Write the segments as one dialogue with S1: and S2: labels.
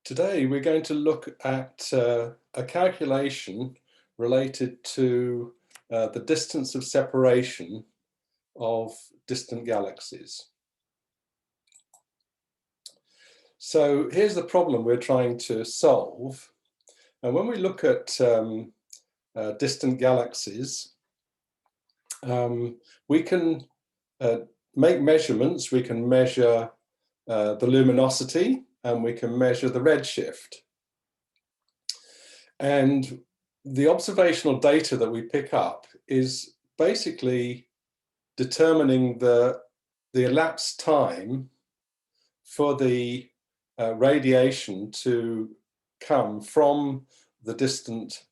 S1: Today we're going to look at a calculation related to the distance of separation of distant galaxies. So here's the problem we're trying to solve. And when we look at distant galaxies, we can make measurements. We can measure the luminosity, and we can measure the redshift. And the observational data that we pick up is basically determining the elapsed time for the radiation to come from the distant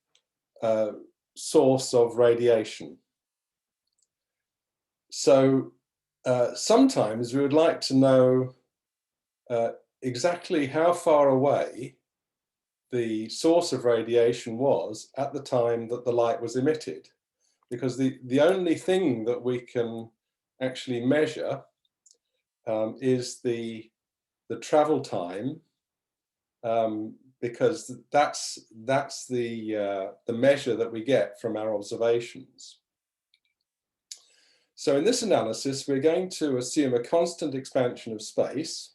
S1: source of radiation. So sometimes we would like to know exactly how far away the source of radiation was at the time that the light was emitted, because the only thing that we can actually measure is the travel time, because that's the measure that we get from our observations. So in this analysis, we're going to assume a constant expansion of space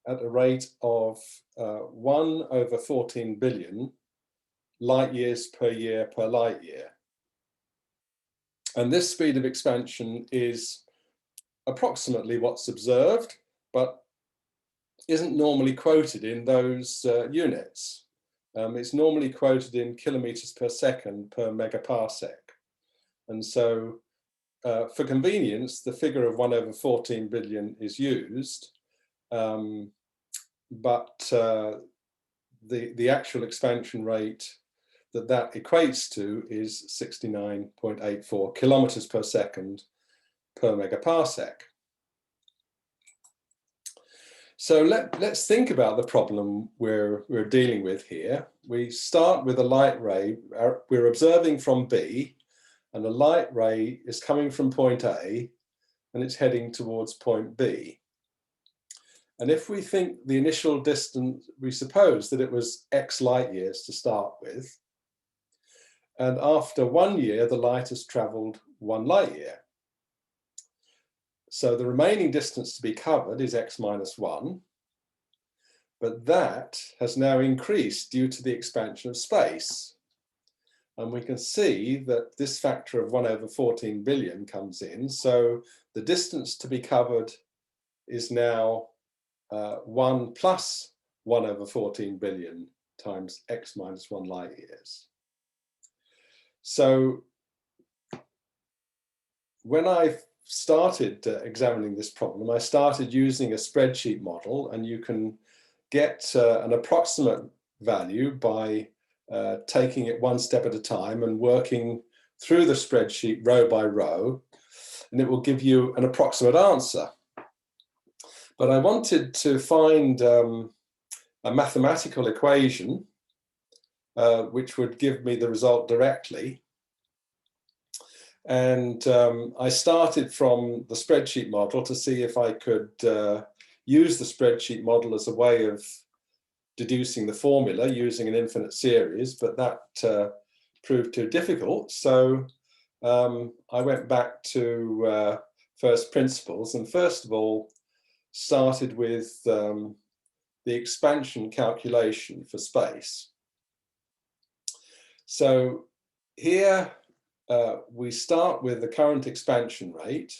S1: at a rate of 1/14 billion light years per year per light year. And this speed of expansion is approximately what's observed, but isn't normally quoted in those units. It's normally quoted in kilometers per second per megaparsec. And so for convenience, the figure of 1/14 billion is used. But the actual expansion rate that equates to is 69.84 kilometers per second per megaparsec. So let's think about the problem we're dealing with here. We start with a light ray. We're observing from B, and a light ray is coming from point A, and it's heading towards point B. And if we think the initial distance, we suppose that it was x light years to start with. And after 1 year, the light has traveled 1 light year. So the remaining distance to be covered is x minus 1. But that has now increased due to the expansion of space. And we can see that this factor of 1/14 billion comes in. So the distance to be covered is now 1 plus 1/14 billion times x minus 1 light years. So when I started examining this problem, I started using a spreadsheet model, and you can get an approximate value by taking it one step at a time and working through the spreadsheet row by row, and it will give you an approximate answer. But I wanted to find a mathematical equation which would give me the result directly. And I started from the spreadsheet model to see if I could use the spreadsheet model as a way of deducing the formula using an infinite series, but that proved too difficult. So I went back to first principles, and first of all started with the expansion calculation for space. So here we start with the current expansion rate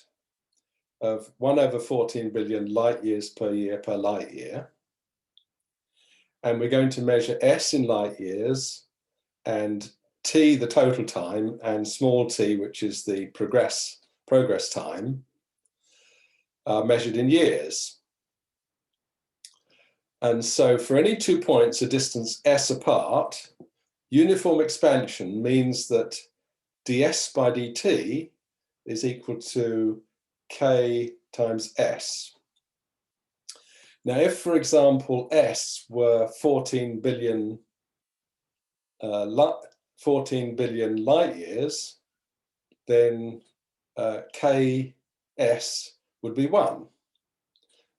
S1: of 1/14 billion light years per year per light year. And we're going to measure s in light years, and t, the total time, and small t, which is the progress time, measured in years. And so for any 2 points a distance s apart, uniform expansion means that ds by dt is equal to k times s. Now, if, for example, s were 14 billion light years, then ks would be 1.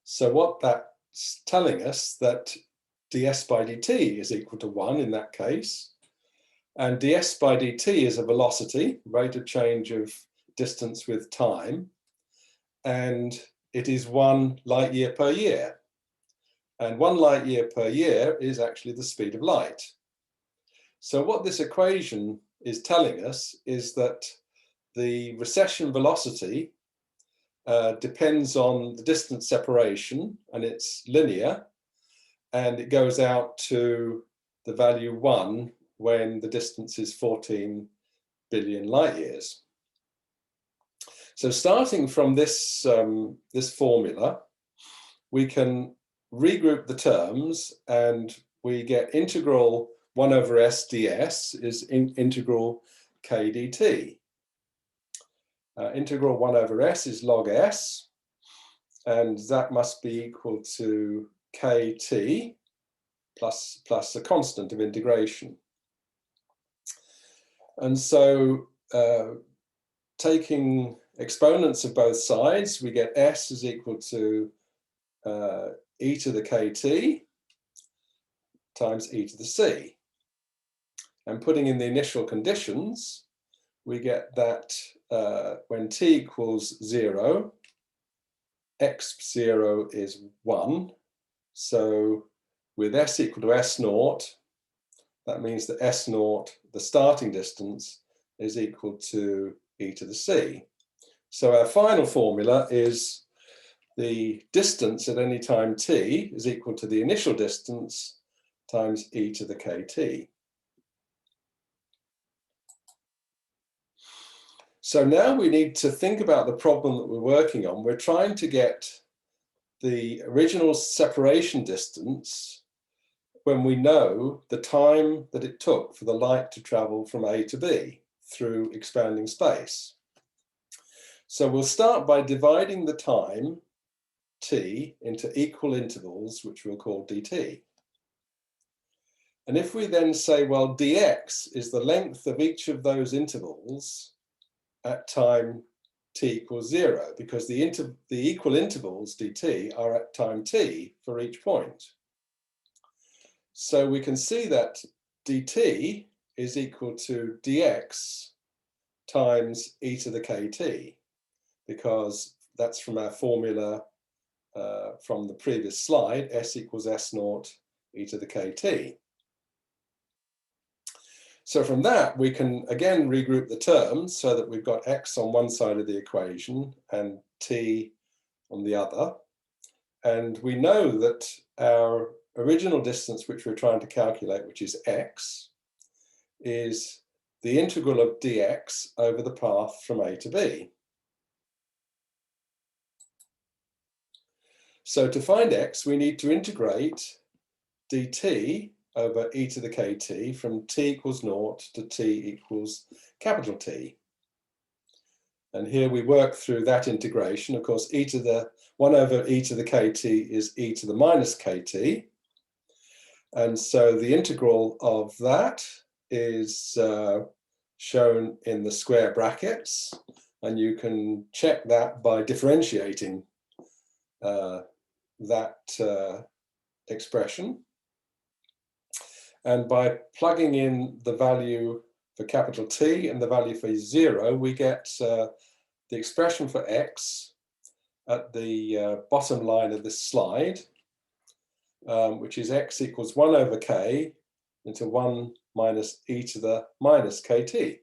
S1: So what that's telling us that ds by dt is equal to 1 in that case. And ds by dt is a velocity, rate of change of distance with time. And it is 1 light year per year. And 1 light year per year is actually the speed of light. So what this equation is telling us is that the recession velocity depends on the distance separation, and it's linear, and it goes out to the value 1 when the distance is 14 billion light years. So starting from this, this formula, we can regroup the terms, and we get integral 1 over s ds is integral k dt. Integral 1 over s is log s, and that must be equal to kt plus a constant of integration. And so taking exponents of both sides, we get s is equal to e to the kt times e to the c. And putting in the initial conditions, we get that when t equals 0, x0 is 1. So with s equal to s naught, that means that s naught, the starting distance, is equal to e to the c. So our final formula is the distance at any time t is equal to the initial distance times e to the kt. So now we need to think about the problem that we're working on. We're trying to get the original separation distance when we know the time that it took for the light to travel from A to B through expanding space. So we'll start by dividing the time t into equal intervals, which we'll call dt. And if we then say, well, dx is the length of each of those intervals at time t equals 0, because the equal intervals dt are at time t for each point. So we can see that dt is equal to dx times e to the kt, because that's from our formula from the previous slide, s equals s naught e to the kt. So from that, we can again regroup the terms so that we've got x on one side of the equation and t on the other. And we know that our original distance, which we're trying to calculate, which is x, is the integral of dx over the path from A to B. So to find x, we need to integrate dt over e to the kt from t equals 0 to t equals capital T. And here we work through that integration. Of course, 1 over e to the kt is e to the minus kt. And so the integral of that is shown in the square brackets. And you can check that by differentiating that expression. And by plugging in the value for capital T and the value for 0, we get the expression for x at the bottom line of this slide, which is x equals 1 over k into 1 minus e to the minus kt.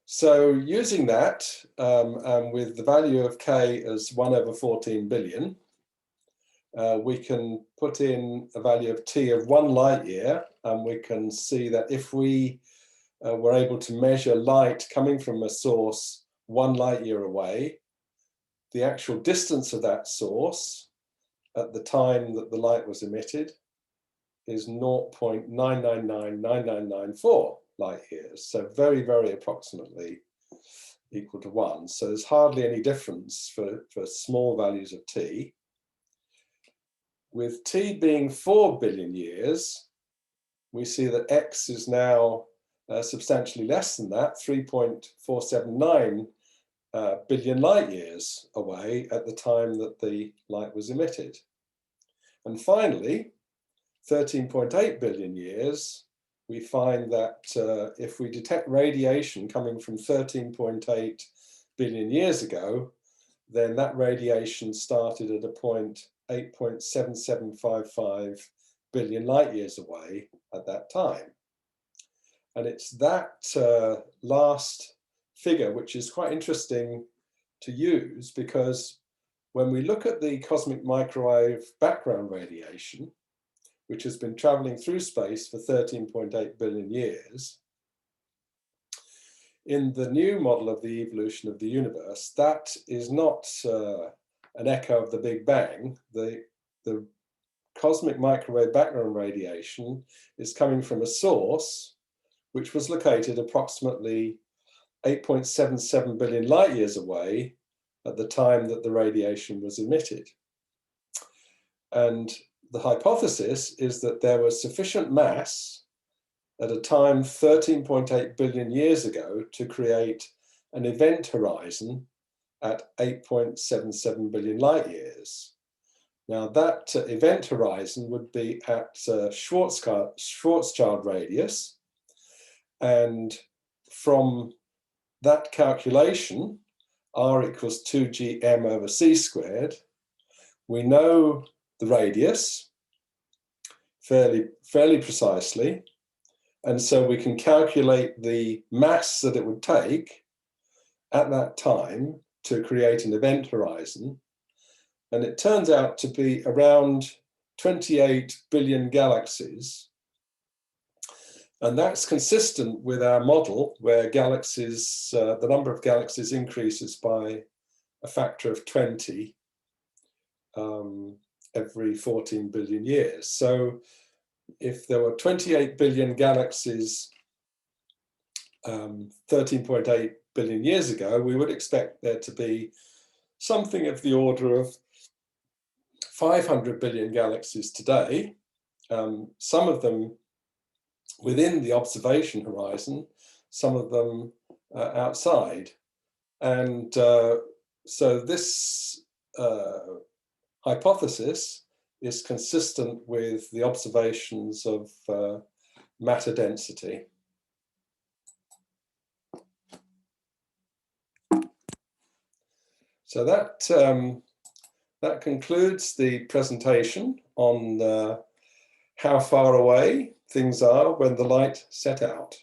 S1: So using that, and with the value of k as 1 over 14 billion, we can put in a value of t of 1 light year, and we can see that if we were able to measure light coming from a source 1 light year away, the actual distance of that source at the time that the light was emitted is 0.9999994 light years. So very, very approximately equal to 1. So there's hardly any difference for small values of t. With t being 4 billion years, we see that x is now substantially less than that, 3.479 billion light years away at the time that the light was emitted. And finally, 13.8 billion years, we find that if we detect radiation coming from 13.8 billion years ago, then that radiation started at a point 8.7755 billion light years away at that time. And it's that last figure which is quite interesting to use, because when we look at the cosmic microwave background radiation, which has been traveling through space for 13.8 billion years, in the new model of the evolution of the universe, that is not an echo of the Big Bang. The cosmic microwave background radiation is coming from a source which was located approximately 8.77 billion light years away at the time that the radiation was emitted. And the hypothesis is that there was sufficient mass at a time 13.8 billion years ago to create an event horizon at 8.77 billion light years. Now that event horizon would be at Schwarzschild radius, and from that calculation, r equals 2gm over c squared, we know the radius fairly precisely, and so we can calculate the mass that it would take at that time to create an event horizon, and it turns out to be around 28 billion galaxies. And that's consistent with our model, where galaxies, the number of galaxies increases by a factor of 20 every 14 billion years. So if there were 28 billion galaxies 13.8 billion years ago, we would expect there to be something of the order of 500 billion galaxies today, some of them within the observation horizon, some of them outside. And so this hypothesis is consistent with the observations of matter density. So that concludes the presentation on how far away things are when the light set out.